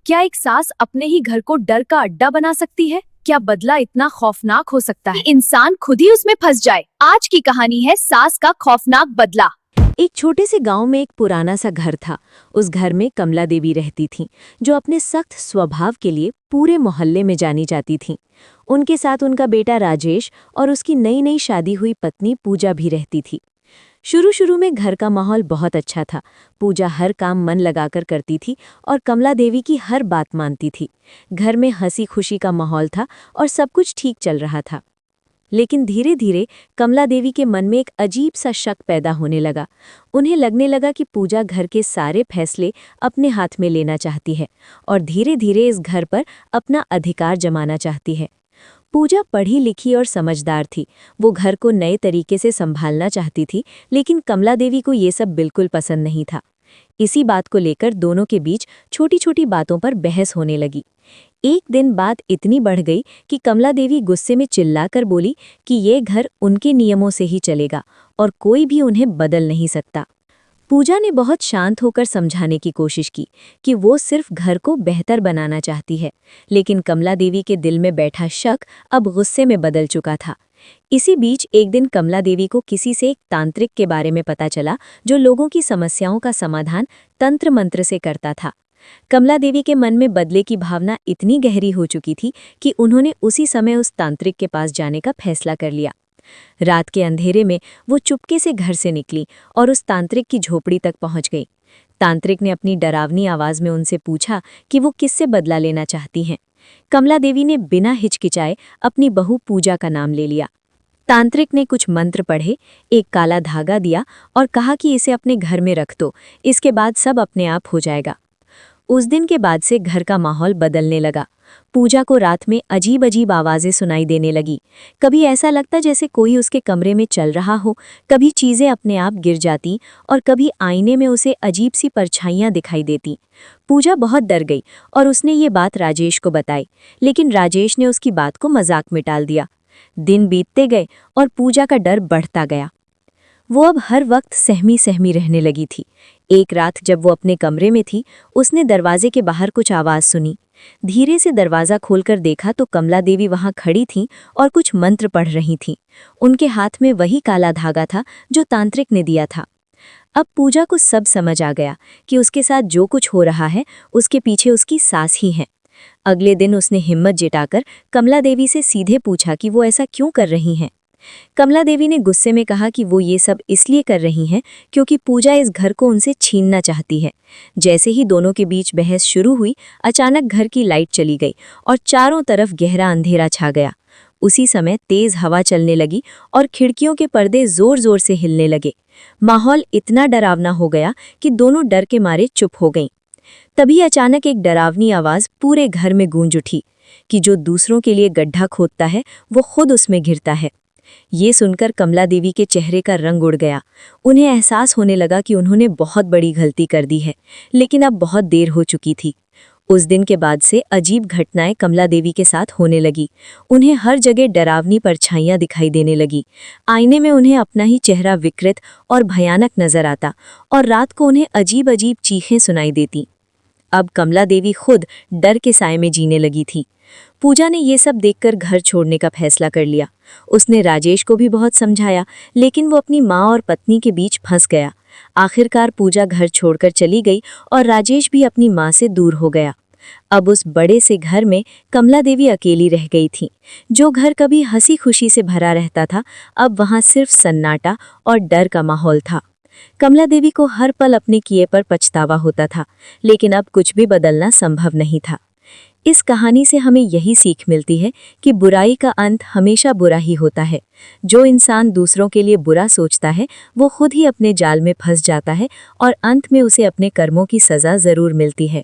क्या एक सास अपने ही घर को डर का अड्डा बना सकती है? क्या बदला इतना खौफनाक हो सकता है कि इंसान खुद ही उसमें फंस जाए? आज की कहानी है सास का खौफनाक बदला। एक छोटे से गांव में एक पुराना सा घर था। उस घर में कमला देवी रहती थीं, जो अपने सख्त स्वभाव के लिए पूरे मोहल्ले में जानी जाती थीं। उनके साथ उनका बेटा राजेश और उसकी नई नई शादी हुई पत्नी पूजा भी रहती थी। शुरू शुरू में घर का माहौल बहुत अच्छा था। पूजा हर काम मन लगाकर करती थी और कमला देवी की हर बात मानती थी। घर में हंसी खुशी का माहौल था और सब कुछ ठीक चल रहा था। लेकिन धीरे धीरे कमला देवी के मन में एक अजीब सा शक पैदा होने लगा। उन्हें लगने लगा कि पूजा घर के सारे फैसले अपने हाथ में लेना चाहती है और धीरे धीरे इस घर पर अपना अधिकार जमाना चाहती है। पूजा पढ़ी लिखी और समझदार थी। वो घर को नए तरीके से संभालना चाहती थी, लेकिन कमला देवी को ये सब बिल्कुल पसंद नहीं था। इसी बात को लेकर दोनों के बीच छोटी छोटी बातों पर बहस होने लगी। एक दिन बात इतनी बढ़ गई कि कमला देवी गुस्से में चिल्लाकर बोली कि ये घर उनके नियमों से ही चलेगा और कोई भी उन्हें बदल नहीं सकता। पूजा ने बहुत शांत होकर समझाने की कोशिश की कि वो सिर्फ घर को बेहतर बनाना चाहती है, लेकिन कमला देवी के दिल में बैठा शक अब गुस्से में बदल चुका था। इसी बीच एक दिन कमला देवी को किसी से एक तांत्रिक के बारे में पता चला, जो लोगों की समस्याओं का समाधान तंत्र मंत्र से करता था। कमला देवी के मन में बदले की भावना इतनी गहरी हो चुकी थी कि उन्होंने उसी समय उस तांत्रिक के पास जाने का फैसला कर लिया। रात के अंधेरे में वो चुपके से घर से निकली और उस तांत्रिक की झोपड़ी तक पहुंच गई। तांत्रिक ने अपनी डरावनी आवाज में उनसे पूछा कि वो किससे बदला लेना चाहती हैं। कमला देवी ने बिना हिचकिचाए अपनी बहू पूजा का नाम ले लिया। तांत्रिक ने कुछ मंत्र पढ़े, एक काला धागा दिया और कहा कि इसे अपने घर में रख दो, इसके बाद सब अपने आप हो जाएगा। उस दिन के बाद से घर का माहौल बदलने लगा। पूजा को रात में अजीब अजीब आवाज़ें सुनाई देने लगी। कभी ऐसा लगता जैसे कोई उसके कमरे में चल रहा हो, कभी चीज़ें अपने आप गिर जाती और कभी आईने में उसे अजीब सी परछाइयाँ दिखाई देती। पूजा बहुत डर गई और उसने ये बात राजेश को बताई, लेकिन राजेश ने उसकी बात को मजाक में टाल दिया। दिन बीतते गए और पूजा का डर बढ़ता गया। वो अब हर वक्त सहमी सहमी रहने लगी थी। एक रात जब वो अपने कमरे में थी, उसने दरवाजे के बाहर कुछ आवाज़ सुनी। धीरे से दरवाज़ा खोलकर देखा तो कमला देवी वहां खड़ी थीं और कुछ मंत्र पढ़ रही थीं। उनके हाथ में वही काला धागा था जो तांत्रिक ने दिया था। अब पूजा को सब समझ आ गया कि उसके साथ जो कुछ हो रहा है उसके पीछे उसकी सास ही है। अगले दिन उसने हिम्मत जुटाकर कमला देवी से सीधे पूछा कि वो ऐसा क्यों कर रही हैं। कमला देवी ने गुस्से में कहा कि वो ये सब इसलिए कर रही हैं क्योंकि पूजा इस घर को उनसे छीनना चाहती है। जैसे ही दोनों के बीच बहस शुरू हुई, अचानक घर की लाइट चली गई और चारों तरफ गहरा अंधेरा छा गया। उसी समय तेज हवा चलने लगी और खिड़कियों के पर्दे जोर जोर से हिलने लगे। माहौल इतना डरावना हो गया कि दोनों डर के मारे चुप हो गईं। तभी अचानक एक डरावनी आवाज पूरे घर में गूंज उठी कि जो दूसरों के लिए गड्ढा खोदता है वो खुद उसमें गिरता है। ये सुनकर कमला देवी के चेहरे का रंग उड़ गया। उन्हें एहसास होने लगा कि उन्होंने बहुत बड़ी गलती कर दी है, लेकिन अब बहुत देर हो चुकी थी। उस दिन के बाद से अजीब घटनाएं कमला देवी के साथ होने लगी। उन्हें हर जगह डरावनी परछाइयां दिखाई देने लगी। आईने में उन्हें अपना ही चेहरा विकृत और भयानक नजर आता और रात को उन्हें अजीब अजीब चीखें सुनाई देती। अब कमला देवी खुद डर के साए में जीने लगी थी। पूजा ने ये सब देखकर घर छोड़ने का फैसला कर लिया। उसने राजेश को भी बहुत समझाया, लेकिन वो अपनी माँ और पत्नी के बीच फंस गया। आखिरकार पूजा घर छोड़कर चली गई और राजेश भी अपनी माँ से दूर हो गया। अब उस बड़े से घर में कमला देवी अकेली रह गई थी। जो घर कभी हंसी खुशी से भरा रहता था, अब वहाँ सिर्फ सन्नाटा और डर का माहौल था। कमला देवी को हर पल अपने किए पर पछतावा होता था, लेकिन अब कुछ भी बदलना संभव नहीं था। इस कहानी से हमें यही सीख मिलती है कि बुराई का अंत हमेशा बुरा ही होता है। जो इंसान दूसरों के लिए बुरा सोचता है, वो खुद ही अपने जाल में फंस जाता है और अंत में उसे अपने कर्मों की सज़ा ज़रूर मिलती है।